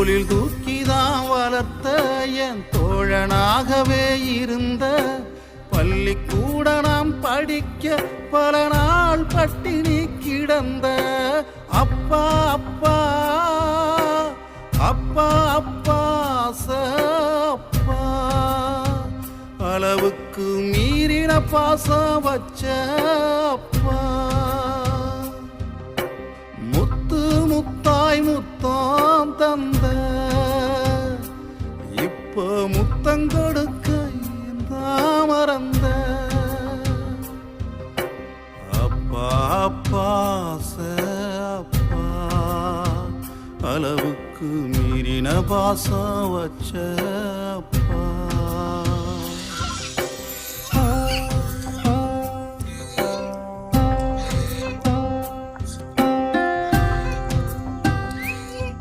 தோளில் தூக்கிதான் வளர்த்த என் தோழனாகவே இருந்த பள்ளிக்கூட நாம் படிக்க பல நாள் பட்டினி கிடந்த அப்பா அப்பா அப்பா அப்பா அப்பா அளவுக்கு மீறின பாசம் வச்ச அப்பா முத்து முத்தாய் முத்தம் தந்த இப்ப முத்தங்கொடுக்க மறந்த அப்பா அப்பா அப்பா அளவுக்கு மீறின பாசம் வச்ச அப்பா